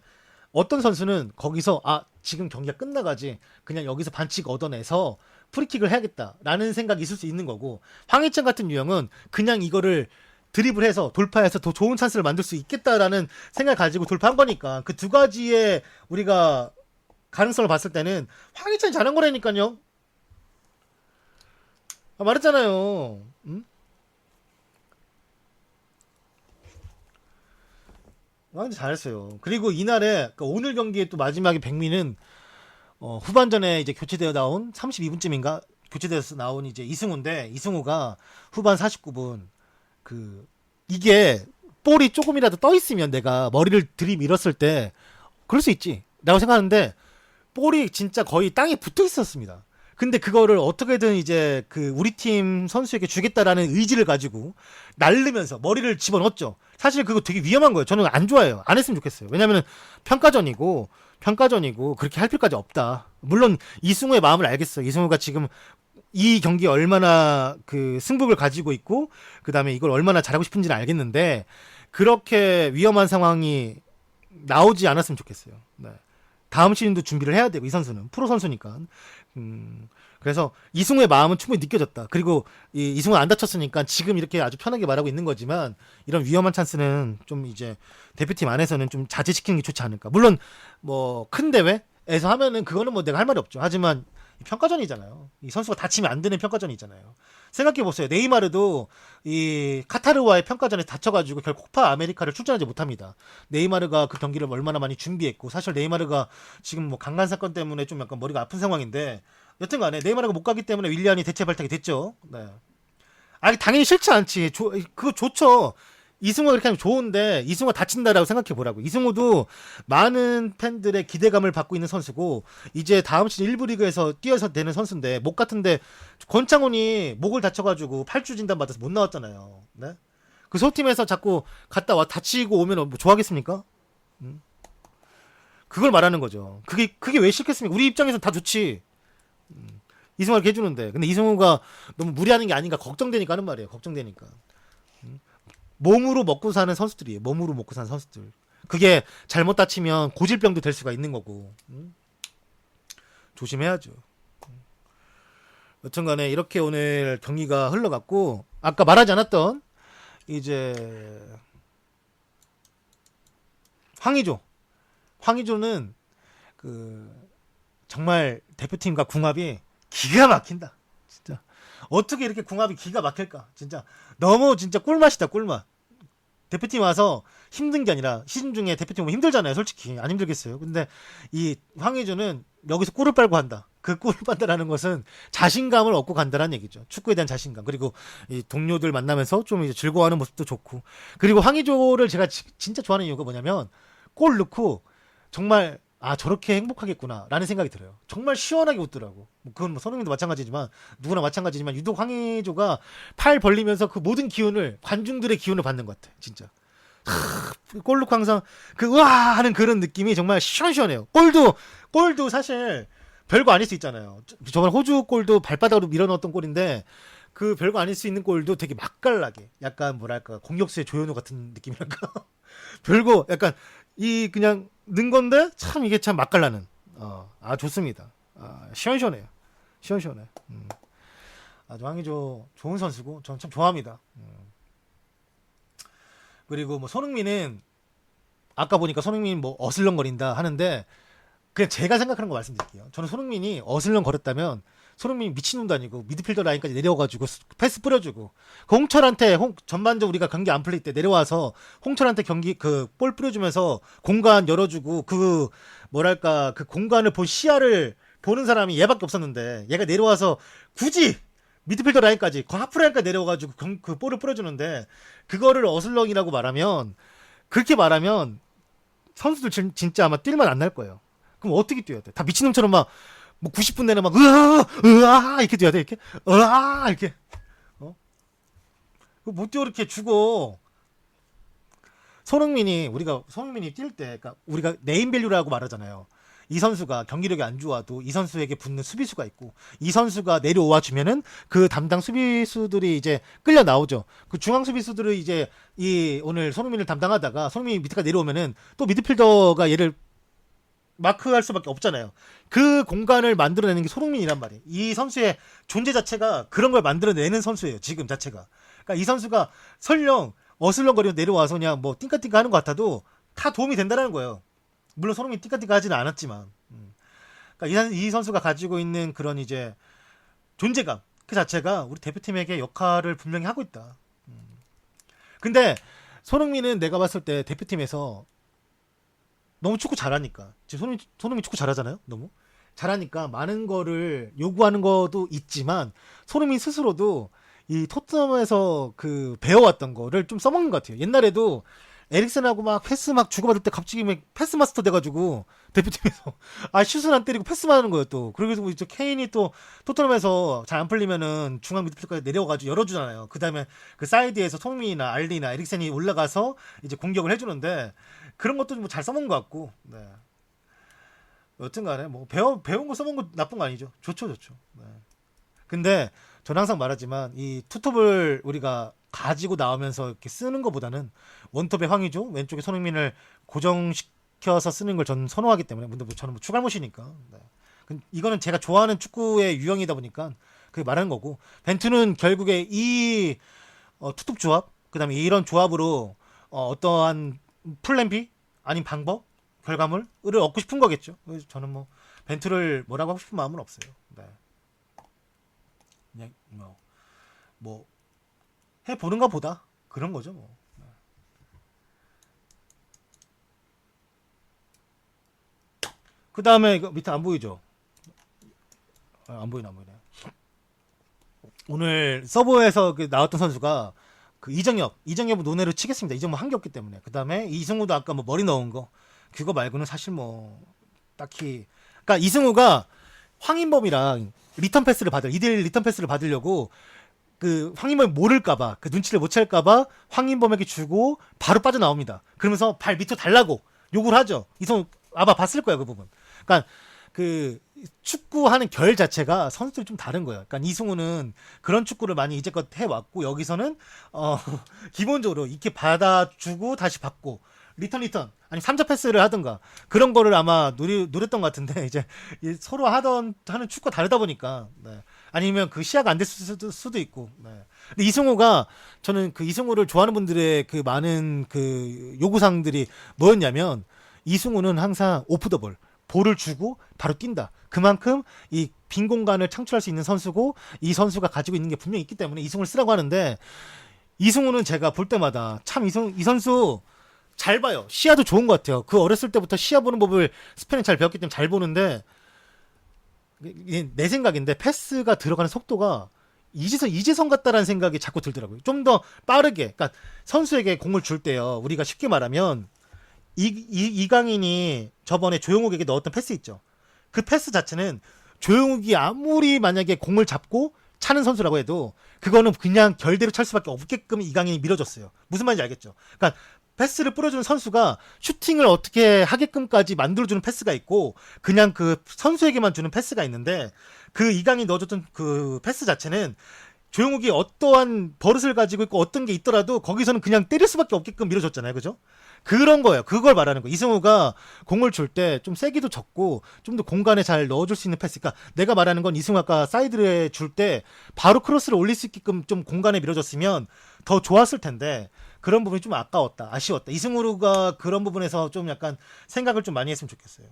어떤 선수는 거기서 지금 경기가 끝나가지 그냥 여기서 반칙 얻어내서 프리킥을 해야겠다라는 생각이 있을 수 있는 거고 황희찬 같은 유형은 그냥 이거를 드리블해서 돌파해서 더 좋은 찬스를 만들 수 있겠다라는 생각을 가지고 돌파한 거니까 그 두 가지의 우리가 가능성을 봤을 때는 황희찬이 잘한 거라니까요. 말했잖아요. 완전 잘했어요. 그리고 이날에 그러니까 오늘 경기의 또 마지막에 백미는 후반전에 이제 교체되어 나온 32분쯤인가 교체되어서 나온 이제 이승우인데 이승우가 후반 49분 이게 볼이 조금이라도 떠 있으면 내가 머리를 들이밀었을 때 그럴 수 있지라고 생각하는데 볼이 진짜 거의 땅에 붙어 있었습니다. 근데 그거를 어떻게든 이제 우리 팀 선수에게 주겠다라는 의지를 가지고 날르면서 머리를 집어넣었죠. 사실 그거 되게 위험한 거예요. 저는 안 좋아해요. 안 했으면 좋겠어요. 왜냐면은 평가전이고 그렇게 할 필요까지 없다. 물론 이승우의 마음을 알겠어요. 이승우가 지금 이 경기에 얼마나 승부를 가지고 있고 그다음에 이걸 얼마나 잘하고 싶은지는 알겠는데 그렇게 위험한 상황이 나오지 않았으면 좋겠어요. 네. 다음 시즌도 준비를 해야 되고 이 선수는 프로 선수니까. 그래서 이승우의 마음은 충분히 느껴졌다. 그리고 이승우 안 다쳤으니까 지금 이렇게 아주 편하게 말하고 있는 거지만 이런 위험한 찬스는 좀 이제 대표팀 안에서는 좀 자제시키는 게 좋지 않을까. 물론 뭐 큰 대회에서 하면은 그거는 뭐 내가 할 말이 없죠. 하지만 평가전이잖아요. 이 선수가 다치면 안 되는 평가전이잖아요. 생각해 보세요. 네이마르도 이 카타르와의 평가전에 다쳐가지고 결국 코파 아메리카를 출전하지 못합니다. 네이마르가 그 경기를 얼마나 많이 준비했고 사실 네이마르가 지금 뭐 강간 사건 때문에 좀 약간 머리가 아픈 상황인데 여튼간에 네이마르가 못 가기 때문에 윌리안이 대체 발탁이 됐죠. 네. 당연히 싫지 않지. 그거 좋죠. 이승우가 그렇게 하면 좋은데 이승우가 다친다라고 생각해 보라고. 이승우도 많은 팬들의 기대감을 받고 있는 선수고 이제 다음 시즌 1부 리그에서 뛰어서 되는 선수인데 목 같은데 권창훈이 목을 다쳐가지고 8주 진단 받아서 못 나왔잖아요. 네? 그 소팀에서 자꾸 갔다 와 다치고 오면 뭐 좋아하겠습니까? 그걸 말하는 거죠. 그게 왜 싫겠습니까? 우리 입장에서 다 좋지. 이승우가 이렇게 해주는데 근데 이승우가 너무 무리하는 게 아닌가 걱정되니까 하는 말이에요. 걱정되니까. 몸으로 먹고 사는 선수들이에요. 몸으로 먹고 사는 선수들. 그게 잘못 다치면 고질병도 될 수가 있는 거고. 조심해야죠. 여튼간에 이렇게 오늘 경기가 흘러갔고 아까 말하지 않았던 이제 황의조는 정말 대표팀과 궁합이 기가 막힌다. 진짜 어떻게 이렇게 궁합이 기가 막힐까? 진짜 너무 진짜 꿀맛이다. 꿀맛. 대표팀 와서 힘든 게 아니라 시즌 중에 대표팀 오면 힘들잖아요. 솔직히 안 힘들겠어요. 근데 이 황의조는 여기서 꿀을 빨고 한다. 그 꿀을 빤다라는 것은 자신감을 얻고 간다는 얘기죠. 축구에 대한 자신감. 그리고 이 동료들 만나면서 좀 이제 즐거워하는 모습도 좋고. 그리고 황의조를 제가 진짜 좋아하는 이유가 뭐냐면 골 넣고 정말 저렇게 행복하겠구나 라는 생각이 들어요. 정말 시원하게 웃더라고. 그건 뭐 손흥민도 마찬가지지만 누구나 마찬가지지만 유독 황의조가 팔 벌리면서 그 모든 기운을 관중들의 기운을 받는 것 같아. 진짜 골 넣고 항상 으아 하는 그런 느낌이 정말 시원시원해요. 골도 사실 별거 아닐 수 있잖아요. 저번 호주 골도 발바닥으로 밀어넣었던 골인데 그 별거 아닐 수 있는 골도 되게 맛깔나게 약간 뭐랄까 공격수의 조현우 같은 느낌이랄까 별거 약간 그냥 는 건데 참 이게 참 맛깔나는 좋습니다. 시원시원해요. 시원시원해. 아주 황의조 좋은 선수고 저는 참 좋아합니다. 그리고 뭐 손흥민은 아까 보니까 손흥민 뭐 어슬렁거린다 하는데 그냥 제가 생각하는 거 말씀드릴게요. 저는 손흥민이 어슬렁거렸다면 손흥민이 미친놈도 아니고 미드필더 라인까지 내려와가지고 패스 뿌려주고 홍철한테 전반적으로 우리가 경기 안 풀릴 때 내려와서 홍철한테 볼 뿌려주면서 공간 열어주고 뭐랄까 그 공간을 본 시야를 보는 사람이 얘밖에 없었는데 얘가 내려와서 굳이 미드필더 라인까지 그 하프 라인까지 내려와가지고 그 볼을 뿌려주는데 그거를 어슬렁이라고 말하면 그렇게 말하면 선수들 진짜 아마 뛸만 안 날 거예요. 그럼 어떻게 뛰어야 돼? 다 미친놈처럼 막 뭐 90분 내내 막 으아 이렇게 뛰어야 돼 이렇게 으아 이렇게 못 뛰어 이렇게 죽어. 손흥민이 뛸 때, 그러니까 우리가 네임밸류라고 말하잖아요. 이 선수가 경기력이 안 좋아도 이 선수에게 붙는 수비수가 있고 이 선수가 내려와 주면은 그 담당 수비수들이 이제 끌려 나오죠. 그 중앙 수비수들을 이제 이 오늘 손흥민을 담당하다가 손흥민이 밑에까지 내려오면은 또 미드필더가 얘를 마크할 수밖에 없잖아요. 그 공간을 만들어내는 게 손흥민이란 말이에요. 이 선수의 존재 자체가 그런 걸 만들어내는 선수예요. 지금 자체가. 그러니까 이 선수가 설령 어슬렁거리고 내려와서 그냥 뭐 띵까띵까 하는 것 같아도 다 도움이 된다는 거예요. 물론 손흥민이 띵까띵까 하지는 않았지만. 그러니까 이 선수가 가지고 있는 그런 이제 존재감 그 자체가 우리 대표팀에게 역할을 분명히 하고 있다. 근데 손흥민은 내가 봤을 때 대표팀에서 너무 축구 잘하니까 지금 손흥민 축구 잘하잖아요. 너무 잘하니까 많은 거를 요구하는 것도 있지만 손흥민 스스로도 이 토트넘에서 그 배워왔던 거를 좀 써먹는 것 같아요. 옛날에도 에릭슨하고 막 패스 막 주고받을 때 갑자기 막 패스 마스터 돼가지고 대표팀에서 슛은 안 때리고 패스만 하는 거예요 또. 그리고 이제 케인이 또 토트넘에서 잘 안 풀리면은 중앙 미드필더까지 내려가지고 열어주잖아요. 그 다음에 그 사이드에서 손흥민이나 알리나 에릭슨이 올라가서 이제 공격을 해주는데 그런 것도 좀 잘 써먹은 것 같고. 네. 여튼간에 뭐 배운 거 써먹은 거 나쁜 거 아니죠. 좋죠. 네. 근데 저는 항상 말하지만 이 투톱을 우리가 가지고 나오면서 이렇게 쓰는 것보다는 원톱에 황의조, 왼쪽에 손흥민을 고정시켜서 쓰는 걸 저는 선호하기 때문에. 근데 뭐 저는 뭐 추갈못이니까. 네. 이거는 제가 좋아하는 축구의 유형이다 보니까 그게 말하는 거고. 벤투는 결국에 이 투톱 조합, 그다음에 이런 조합으로 어떠한 플랜 B 아닌 방법, 결과물을 얻고 싶은 거겠죠. 그래서 저는 뭐 벤투를 뭐라고 하고 싶은 마음은 없어요. 네. 그냥 뭐 해보는가 보다 그런 거죠 뭐. 그 다음에 이거 밑에 안 보이죠? 안 보이네. 오늘 서브에서 나왔던 선수가 그 이정엽 논외로 치겠습니다. 이정엽 한 게 없기 때문에. 그 다음에 이승우도 아까 뭐 머리 넣은 거 그거 말고는 사실 뭐 딱히. 그러니까 이승우가 황인범이랑 리턴 패스를 2대1 리턴 패스를 받으려고 그 황인범이 모를까봐 그 눈치를 못 챌까봐 황인범에게 주고 바로 빠져나옵니다. 그러면서 발 밑으로 달라고 욕을 하죠. 이승우 아마 봤을 거예요 그 부분. 그러니까 그 축구하는 결 자체가 선수들이 좀 다른 거예요. 그러니까 이승우는 그런 축구를 많이 이제껏 해왔고 여기서는 기본적으로 이렇게 받아주고 다시 받고 리턴 아니 3자 패스를 하든가 그런 거를 아마 노렸던 것 같은데 이제 서로 하는 축구가 다르다 보니까. 네. 아니면 그 시야가 안 됐을 수도 있고. 네. 근데 이승우가 저는 그 이승우를 좋아하는 분들의 그 많은 그 요구사항들이 뭐였냐면 이승우는 항상 오프 더 볼을 주고 바로 뛴다. 그만큼 이 빈 공간을 창출할 수 있는 선수고 이 선수가 가지고 있는 게 분명히 있기 때문에 이승우를 쓰라고 하는데 이승우는 제가 볼 때마다 참 이 선수 잘 봐요. 시야도 좋은 것 같아요. 그 어렸을 때부터 시야 보는 법을 스페인 잘 배웠기 때문에 잘 보는데 내 생각인데 패스가 들어가는 속도가 이재성 같다라는 생각이 자꾸 들더라고요. 좀 더 빠르게. 그러니까 선수에게 공을 줄 때요. 우리가 쉽게 말하면 이강인이 저번에 조용욱에게 넣었던 패스 있죠. 그 패스 자체는 조용욱이 아무리 만약에 공을 잡고 차는 선수라고 해도 그거는 그냥 결대로 찰 수밖에 없게끔 이강인이 밀어줬어요. 무슨 말인지 알겠죠? 그러니까 패스를 뿌려주는 선수가 슈팅을 어떻게 하게끔까지 만들어주는 패스가 있고 그냥 그 선수에게만 주는 패스가 있는데 그 이강인이 넣어줬던 그 패스 자체는 조용욱이 어떠한 버릇을 가지고 있고 어떤 게 있더라도 거기서는 그냥 때릴 수밖에 없게끔 밀어줬잖아요. 그죠? 그런 거예요. 그걸 말하는 거예요. 이승우가 공을 줄 때 좀 세기도 적고 좀 더 공간에 잘 넣어줄 수 있는 패스. 그러니까 내가 말하는 건 이승우가 아까 사이드에 줄 때 바로 크로스를 올릴 수 있게끔 좀 공간에 밀어줬으면 더 좋았을 텐데 그런 부분이 좀 아쉬웠다. 이승우가 그런 부분에서 좀 약간 생각을 좀 많이 했으면 좋겠어요.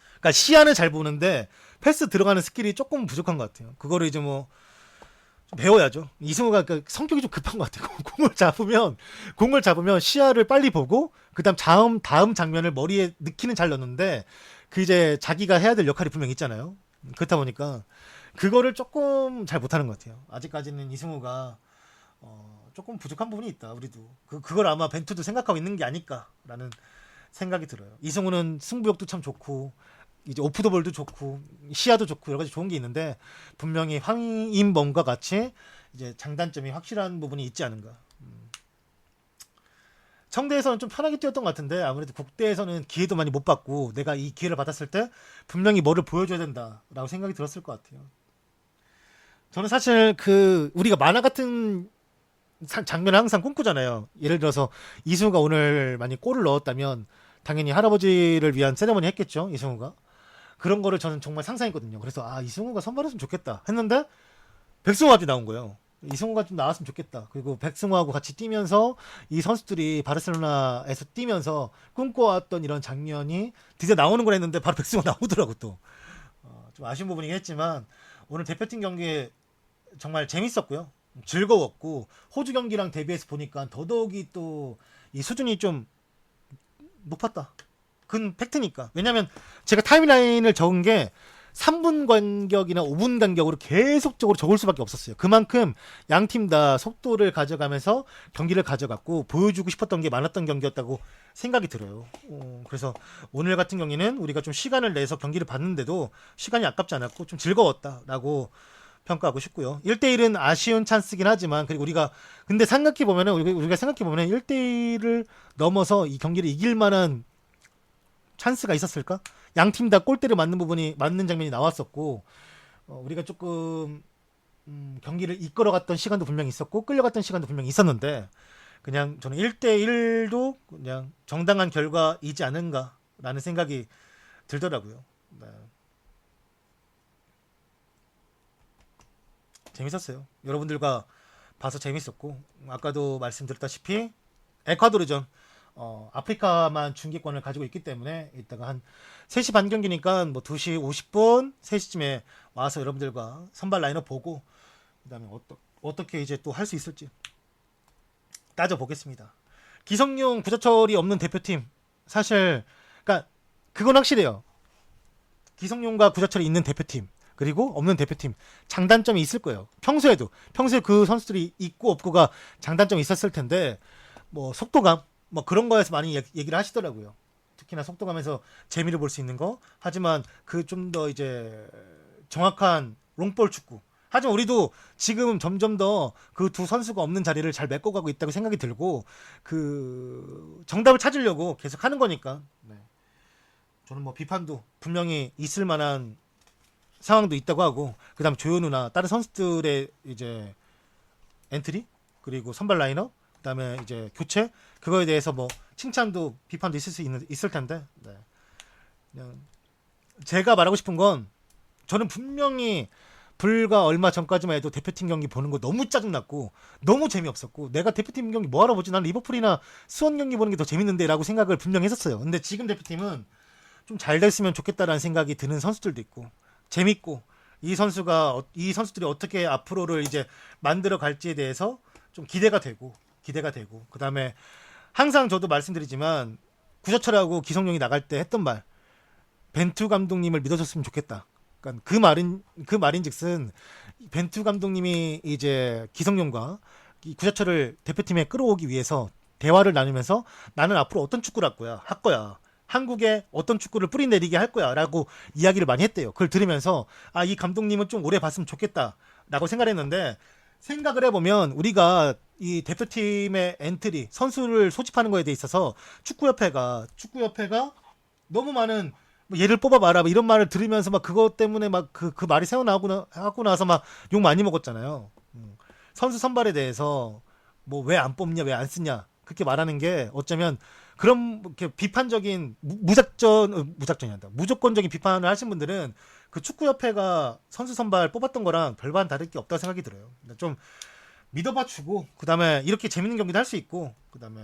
그러니까 시야는 잘 보는데 패스 들어가는 스킬이 조금 부족한 것 같아요. 그거를 이제 뭐 좀 배워야죠. 이승우가 그러니까 성격이 좀 급한 것 같아요. 공을 잡으면 시야를 빨리 보고 그다음 장면을 머리에 넣기는 잘 넣는데 그 이제 자기가 해야 될 역할이 분명히 있잖아요. 그렇다 보니까 그거를 조금 잘 못하는 것 같아요. 아직까지는 이승우가 조금 부족한 부분이 있다. 우리도 그걸 아마 벤투도 생각하고 있는 게 아닐까라는 생각이 들어요. 이승우는 승부욕도 참 좋고 이제 오프더볼도 좋고 시야도 좋고 여러 가지 좋은 게 있는데 분명히 황인범과 같이 이제 장단점이 확실한 부분이 있지 않은가. 청대에서는 좀 편하게 뛰었던 것 같은데 아무래도 국대에서는 기회도 많이 못 받고 내가 이 기회를 받았을 때 분명히 뭐를 보여줘야 된다라고 생각이 들었을 것 같아요. 저는 사실 우리가 만화 같은 장면을 항상 꿈꾸잖아요. 예를 들어서 이승우가 오늘 만약 골을 넣었다면 당연히 할아버지를 위한 세레머니 했겠죠. 이승우가. 그런 거를 저는 정말 상상했거든요. 그래서 이승우가 선발했으면 좋겠다 했는데 백승호한테 나온 거예요. 이승우가 좀 나왔으면 좋겠다. 그리고 백승호하고 같이 뛰면서 이 선수들이 바르셀로나에서 뛰면서 꿈꿔왔던 이런 장면이 드디어 나오는 걸 했는데 바로 백승호가 나오더라고 또. 좀 아쉬운 부분이긴 했지만 오늘 대표팀 경기 정말 재밌었고요. 즐거웠고 호주 경기랑 대비해서 보니까 더더욱이 또 이 수준이 좀 높았다. 그건 팩트니까. 왜냐면 제가 타임라인을 적은 게 3분 간격이나 5분 간격으로 계속적으로 적을 수밖에 없었어요. 그만큼 양 팀 다 속도를 가져가면서 경기를 가져갔고 보여주고 싶었던 게 많았던 경기였다고 생각이 들어요. 그래서 오늘 같은 경기는 우리가 좀 시간을 내서 경기를 봤는데도 시간이 아깝지 않았고 좀 즐거웠다라고 평가하고 싶고요. 1대1은 아쉬운 찬스긴 하지만 그리고 근데 우리가 생각해보면 1대1을 넘어서 이 경기를 이길 만한 찬스가 있었을까? 양 팀 다 골대를 맞는 장면이 나왔었고 우리가 조금 경기를 이끌어갔던 시간도 분명히 있었고 끌려갔던 시간도 분명히 있었는데 그냥 저는 1대1도 그냥 정당한 결과이지 않은가라는 생각이 들더라고요. 네. 재밌었어요. 여러분들과 봐서 재밌었고 아까도 말씀드렸다시피 에콰도르전 아프리카만 중계권을 가지고 있기 때문에 이따가 한 3시 반 경기니까 뭐 2시 50분 3시쯤에 와서 여러분들과 선발 라인업 보고 그다음에 어떻게 이제 또 할 수 있을지 따져보겠습니다. 기성용 구자철이 없는 대표팀 사실 그러니까 그건 확실해요. 기성용과 구자철이 있는 대표팀 그리고 없는 대표팀 장단점이 있을 거예요. 평소에 그 선수들이 있고 없고가 장단점이 있었을 텐데 뭐 속도감 뭐 그런 거에서 많이 얘기를 하시더라고요. 특히나 속도감에서 재미를 볼 수 있는 거. 하지만 그 좀 더 이제 정확한 롱볼 축구. 하지만 우리도 지금 점점 더 그 두 선수가 없는 자리를 잘 메꿔가고 있다고 생각이 들고 그 정답을 찾으려고 계속 하는 거니까. 네. 저는 뭐 비판도 분명히 있을 만한 상황도 있다고 하고 그다음 조현우나 다른 선수들의 이제 엔트리 그리고 선발 라인업 그다음에 이제 교체 그거에 대해서 뭐 칭찬도 비판도 있을 텐데 네. 그냥 제가 말하고 싶은 건 저는 분명히 불과 얼마 전까지만 해도 대표팀 경기 보는 거 너무 짜증났고 너무 재미없었고 내가 대표팀 경기 뭐하러 보지 난 리버풀이나 수원 경기 보는 게 더 재밌는데 라고 생각을 분명히 했었어요. 근데 지금 대표팀은 좀 잘 됐으면 좋겠다라는 생각이 드는 선수들도 있고 재밌고 이 선수들이 어떻게 앞으로를 이제 만들어 갈지에 대해서 좀 기대가 되고 그다음에 항상 저도 말씀드리지만 구자철하고 기성용이 나갈 때 했던 말 벤투 감독님을 믿어줬으면 좋겠다. 그러니까 그 말인즉슨 벤투 감독님이 이제 기성용과 이 구자철을 대표팀에 끌어오기 위해서 대화를 나누면서 나는 앞으로 어떤 축구를 할 거야. 한국에 어떤 축구를 뿌리내리게 할 거야 라고 이야기를 많이 했대요. 그걸 들으면서 이 감독님은 좀 오래 봤으면 좋겠다 라고 생각을 해보면 우리가 이 대표팀의 엔트리 선수를 소집하는 거에 대해 있어서 축구협회가 너무 많은 뭐 얘를 뽑아봐라 뭐 이런 말을 들으면서 막 그것 때문에 막 그 말이 하고 나서 막 욕 많이 먹었잖아요. 선수 선발에 대해서 뭐 왜 안 뽑냐 왜 안 쓰냐 그렇게 말하는 게 어쩌면 그런 이렇게 비판적인 무조건적인 비판을 하신 분들은 그 축구협회가 선수 선발 뽑았던 거랑 별반 다를 게 없다고 생각이 들어요. 좀 믿어봐주고 그다음에 이렇게 재밌는 경기도 할 수 있고 그다음에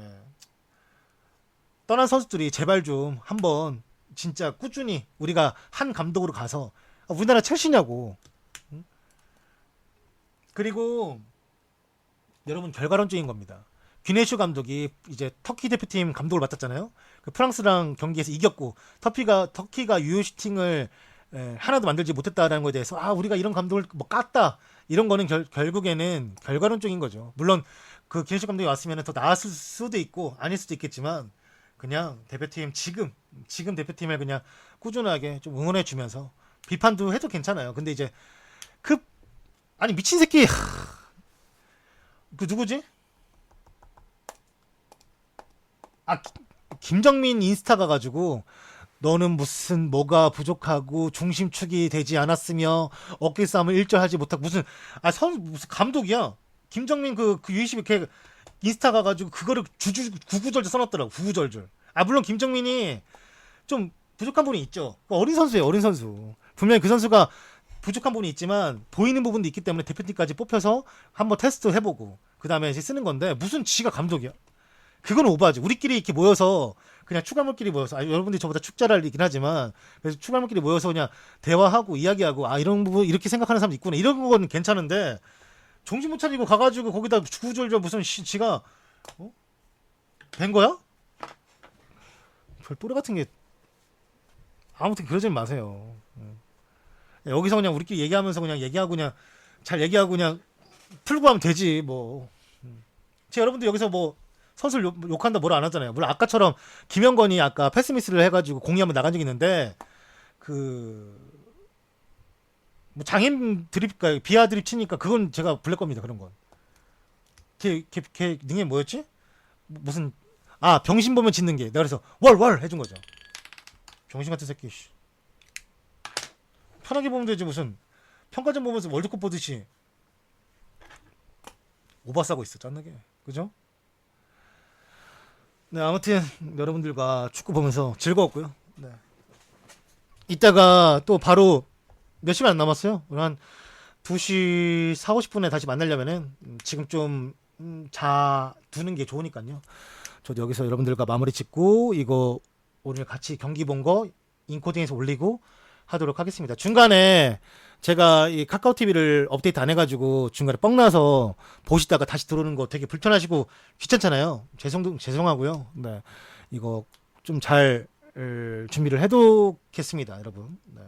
떠난 선수들이 제발 좀 한번 진짜 꾸준히 우리가 한 감독으로 가서 우리나라 첼시냐고. 그리고 여러분 결과론적인 겁니다. 귀네슈 감독이 이제 터키 대표팀 감독을 맡았잖아요. 그 프랑스랑 경기에서 이겼고 터키가 유효 슈팅을 하나도 만들지 못했다라는 거에 대해서 우리가 이런 감독을 뭐 깠다 이런 거는 결국에는 결과론적인 거죠. 물론 그 귀네슈 감독이 왔으면 더 나았을 수도 있고 아닐 수도 있겠지만 그냥 대표팀 지금 대표팀을 그냥 꾸준하게 좀 응원해 주면서 비판도 해도 괜찮아요. 근데 이제 아니 미친 새끼 그 누구지? 김정민 인스타 가가지고 너는 무슨 뭐가 부족하고 중심축이 되지 않았으며 어깨 싸움을 일절하지 못하고 무슨 감독이야. 김정민 그 U22 걔 인스타 가가지고 그거를 구구절절 써놨더라고. 구구절절. 물론 김정민이 좀 부족한 부분이 있죠. 어린 선수예요. 어린 선수. 분명히 그 선수가 부족한 부분이 있지만 보이는 부분도 있기 때문에 대표팀까지 뽑혀서 한번 테스트 해보고 그 다음에 이제 쓰는 건데 무슨 지가 감독이야? 그건 오바지. 우리끼리 이렇게 모여서 그냥 축구물끼리 모여서 여러분들이 저보다 축자랄이긴 하지만 그래서 축구물끼리 모여서 그냥 대화하고 이야기하고 이런 부분 이렇게 생각하는 사람도 있구나 이런 건 괜찮은데 정신 못 차리고 가가지고 거기다 구구절절 무슨 지가 된 거야? 별 또래 같은 게 아무튼 그러지 마세요. 여기서 그냥 우리끼리 얘기하면서 그냥 얘기하고 그냥 잘 얘기하고 그냥 풀고 하면 되지 뭐. 제 여러분들 여기서 뭐 선수를 욕한다 뭐라 안 하잖아요. 물론 아까처럼 김영건이 아까 패스미스를 해가지고 공이 한번 나간 적이 있는데 뭐 장인 드립 비하 드립 치니까 그건 제가 블랙 겁니다. 그런 건. 걔 닉네임 뭐였지? 무슨 병신 보면 짖는 게 내가 그래서 월 해준 거죠. 병신 같은 새끼. 편하게 보면 되지 무슨 평가전 보면서 월드컵 보듯이 오바 싸고 있어 짠나게. 그죠? 네, 아무튼 여러분들과 축구 보면서 즐거웠고요. 네. 이따가 또 바로 몇 시간 안 남았어요. 우리 한 2시 4, 50분에 다시 만나려면은 지금 좀 자두는 게 좋으니까요. 저도 여기서 여러분들과 마무리 짓고 이거 오늘 같이 경기 본 거 인코딩에서 올리고 하도록 하겠습니다. 중간에 제가 이 카카오 TV를 업데이트 안 해가지고 중간에 뻥 나서 보시다가 다시 들어오는 거 되게 불편하시고 귀찮잖아요. 죄송하고요. 네, 이거 좀 잘 준비를 해두겠습니다, 여러분. 네.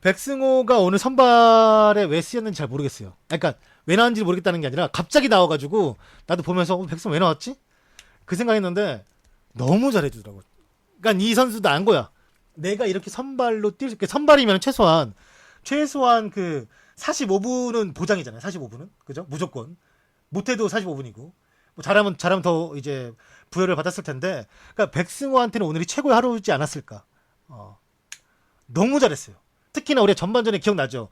백승호가 오늘 선발에 왜 쓰였는지 잘 모르겠어요. 그러니까 왜 나왔는지 모르겠다는 게 아니라 갑자기 나와가지고 나도 보면서 백승호 왜 나왔지? 그 생각했는데 너무 잘해주더라고. 그러니까 이 선수도 안 거야. 내가 이렇게 선발로 뛸 수 있게 선발이면 최소한 그 45분은 보장이잖아요. 45분은 그죠? 무조건 못해도 45분이고 뭐 잘하면 더 이제 부여를 받았을 텐데. 그러니까 백승호한테는 오늘이 최고의 하루지 않았을까. 너무 잘했어요. 특히나 우리가 전반전에 기억나죠?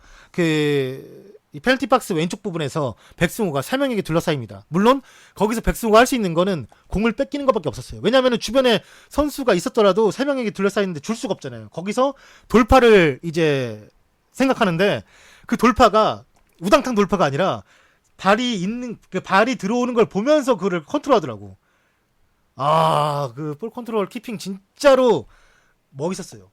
이 페널티 박스 왼쪽 부분에서 백승호가 3명에게 둘러싸입니다. 물론 거기서 백승호가 할 수 있는 거는 공을 뺏기는 것밖에 없었어요. 왜냐면은 주변에 선수가 있었더라도 3명에게 둘러싸이는데 줄 수가 없잖아요. 거기서 돌파를 이제 생각하는데 그 돌파가 우당탕 돌파가 아니라 발이 들어오는 걸 보면서 그를 컨트롤하더라고. 그 볼 컨트롤 키핑 진짜로 멋있었어요.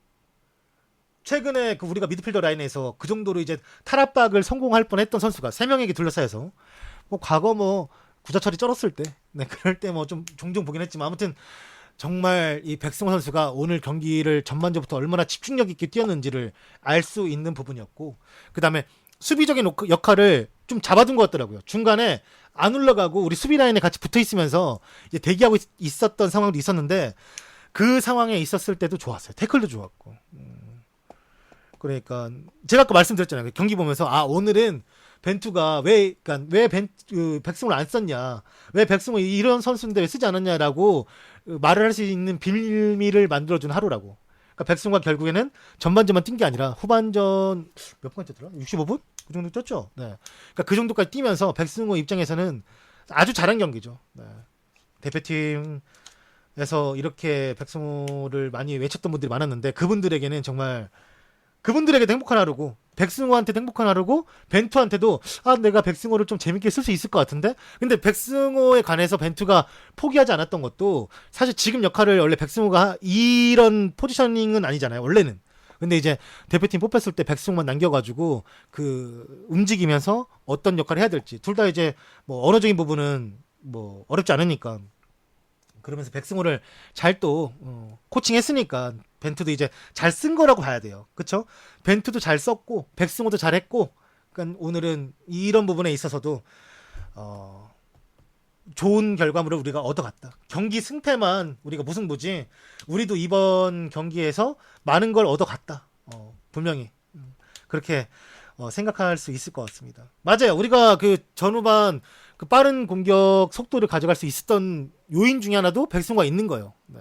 최근에 우리가 미드필더 라인에서 그 정도로 이제 탈압박을 성공할 뻔했던 선수가 3명에게 둘러싸여서 과거 구자철이 쩔었을 때, 네, 그럴 때 좀 종종 보긴 했지만 아무튼 정말 이 백승호 선수가 오늘 경기를 전반전부터 얼마나 집중력 있게 뛰었는지를 알 수 있는 부분이었고, 그 다음에 수비적인 역할을 좀 잡아둔 것 같더라고요. 중간에 안 올라가고 우리 수비 라인에 같이 붙어 있으면서 이제 대기하고 있었던 상황도 있었는데 그 상황에 있었을 때도 좋았어요. 태클도 좋았고. 그러니까 제가 아까 말씀드렸잖아요. 경기 보면서 오늘은 벤투가 왜 백승호를 안 썼냐, 왜 백승호 이런 선수인데 왜 쓰지 않았냐라고 말을 할 수 있는 빌미를 만들어준 하루라고. 그러니까 백승호가 결국에는 전반전만 뛴 게 아니라 후반전 몇 번 뛰었더라? 65분? 그 정도 뛰었죠. 네. 그러니까 그 정도까지 뛰면서 백승호 입장에서는 아주 잘한 경기죠. 네. 대표팀에서 이렇게 백승호를 많이 외쳤던 분들이 많았는데 그분들에게는 정말 그분들에게도 행복한 하루고 백승호한테도 행복한 하루고 벤투한테도 내가 백승호를 좀 재밌게 쓸 수 있을 것 같은데. 근데 백승호에 관해서 벤투가 포기하지 않았던 것도 사실 지금 역할을 원래 백승호가 이런 포지셔닝은 아니잖아요. 원래는 근데 이제 대표팀 뽑혔을 때 백승호만 남겨가지고 그 움직이면서 어떤 역할을 해야 될지 둘 다 이제 뭐 언어적인 부분은 뭐 어렵지 않으니까 그러면서 백승호를 잘 또 코칭했으니까 벤투도 이제 잘 쓴 거라고 봐야 돼요. 그쵸? 벤투도 잘 썼고 백승호도 잘했고 그러니까 오늘은 이런 부분에 있어서도 좋은 결과물을 우리가 얻어갔다. 경기 승패만 우리가 무승부지 우리도 이번 경기에서 많은 걸 얻어갔다. 분명히 그렇게 생각할 수 있을 것 같습니다. 맞아요. 우리가 그 전후반 그 빠른 공격 속도를 가져갈 수 있었던 요인 중에 하나도 백승호가 있는 거예요. 네.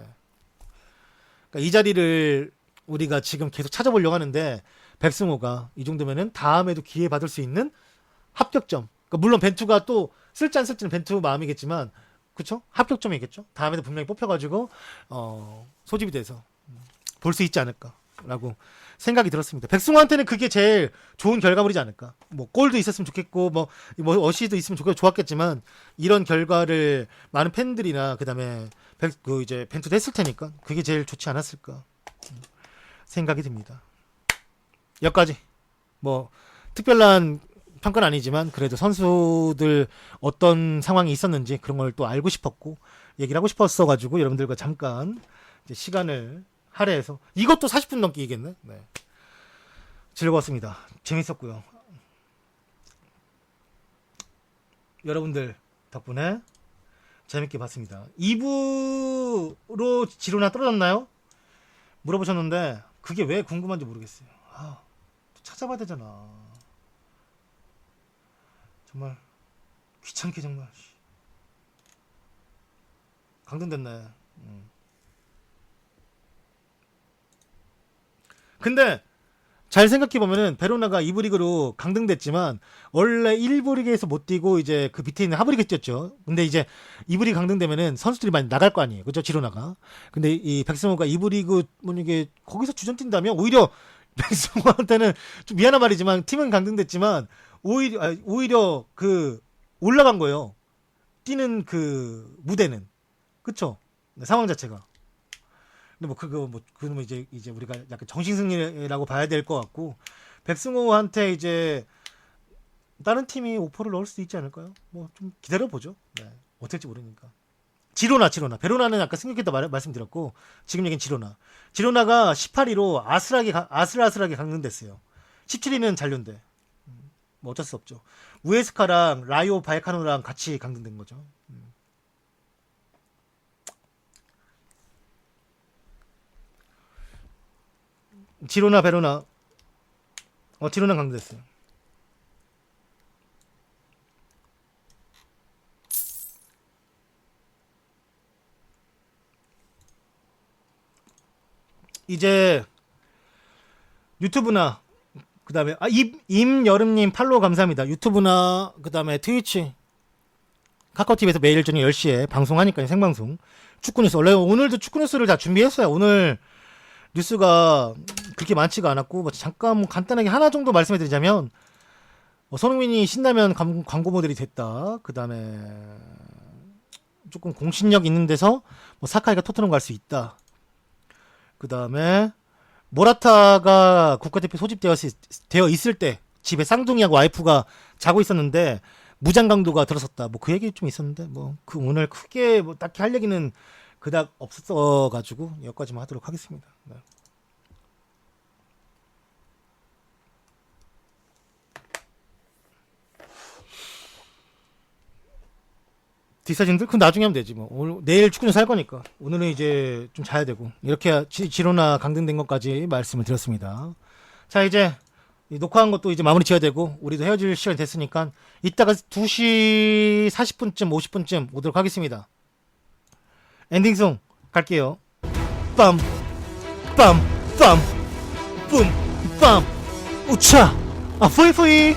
그러니까 이 자리를 우리가 지금 계속 찾아보려고 하는데 백승호가 이 정도면은 다음에도 기회 받을 수 있는 합격점. 그러니까 물론 벤투가 또 쓸지 안 쓸지는 벤투 마음이겠지만, 그쵸? 합격점이겠죠? 다음에도 분명히 뽑혀가지고, 소집이 돼서 볼 수 있지 않을까라고 생각이 들었습니다. 백승호한테는 그게 제일 좋은 결과물이지 않을까. 뭐, 골도 있었으면 좋겠고, 뭐 어시도 있으면 좋았겠지만, 이런 결과를 많은 팬들이나, 그 다음에, 이제 벤투도 했을 테니까, 그게 제일 좋지 않았을까. 생각이 듭니다. 여기까지. 뭐, 특별한 평가는 아니지만 그래도 선수들 어떤 상황이 있었는지 그런 걸 또 알고 싶었고 얘기를 하고 싶었어가지고 여러분들과 잠깐 이제 시간을 할애해서 이것도 40분 넘게 얘기했네. 네. 즐거웠습니다. 재밌었고요. 여러분들 덕분에 재밌게 봤습니다. 2부로 지로나 떨어졌나요? 물어보셨는데 그게 왜 궁금한지 모르겠어요. 찾아봐야 되잖아. 정말 귀찮게 정말 강등됐네. 근데 잘 생각해보면은 베로나가 2부 리그로 강등됐지만 원래 1부 리그에서 못 뛰고 이제 그 밑에 있는 하부 리그 뛰었죠. 근데 이제 2부 리그 강등되면은 선수들이 많이 나갈 거 아니에요. 그죠? 지로나가. 근데 이 백승호가 2부 리그 만약에 거기서 주전 뛴다면 오히려 백승호한테는 좀 미안한 말이지만 팀은 강등됐지만 오히려 그 올라간 거예요. 뛰는 그 무대는. 그쵸? 네, 상황 자체가. 근데 뭐 그거 이제 우리가 약간 정신승리라고 봐야 될 것 같고 백승호한테 이제 다른 팀이 오퍼를 넣을 수도 있지 않을까요? 뭐 좀 기다려 보죠. 네. 어떨지 모르니까. 지로나. 베로나는 아까 승격했다 말씀드렸고 지금 얘기는 지로나가 18위로 아슬아슬하게 강등됐어요. 17위는 잔류인데. 뭐 어쩔 수 없죠. 우에스카랑 라이오 바이카노랑 같이 강등된 거죠. 지로나 베로나. 지로나 강등됐어요. 이제 유튜브나 그 다음에 임여름님 팔로우 감사합니다. 유튜브나 그 다음에 트위치 카카오TV에서 매일 저녁 10시에 방송하니까요. 생방송 축구뉴스. 원래 오늘도 축구뉴스를 다 준비했어요. 오늘 뉴스가 그렇게 많지가 않았고 뭐 잠깐 간단하게 하나 정도 말씀해 드리자면 손흥민이 신라면 광고 모델이 됐다. 그 다음에 조금 공신력 있는 데서 뭐 사카이가 토트넘 갈 수 있다. 그 다음에 모라타가 국가대표 소집되어 있을 때 집에 쌍둥이하고 와이프가 자고 있었는데 무장강도가 들어섰다. 뭐 그 얘기 좀 있었는데 뭐 그 오늘 크게 뭐 딱히 할 얘기는 그닥 없었어가지고 여기까지만 하도록 하겠습니다. 네. 뒷사진들? 그건 나중에 하면 되지 뭐. 오늘 내일 축구는 살 거니까 오늘은 이제 좀 자야 되고 이렇게 지로나 강등된 것까지 말씀을 드렸습니다. 자 이제 녹화한 것도 이제 마무리 지어야 되고 우리도 헤어질 시간이 됐으니까 이따가 2시 40분쯤 50분쯤 오도록 하겠습니다. 엔딩송 갈게요. 빰 뿜빰 우차 뿌이뿌이.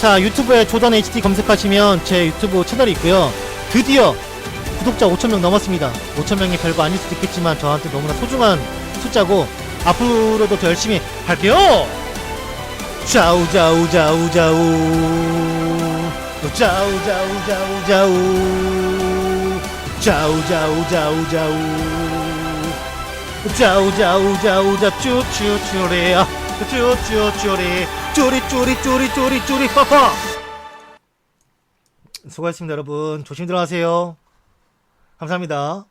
자 유튜브에 조던 HD 검색하시면 제 유튜브 채널이 있고요. 드디어 구독자 5,000명 넘었습니다. 5,000명이 별거 아닐 수도 있겠지만 저한테 너무나 소중한 숫자고 앞으로도 더 열심히 할게요. 짜우짜우짜우짜우 짜우짜우짜우짜우 짜우짜우짜우짜우 우자 쭈쭈쭈리야 쭈쭈쭈리 쪼리 빠빠. 수고하셨습니다 여러분. 조심히 들어가세요. 감사합니다.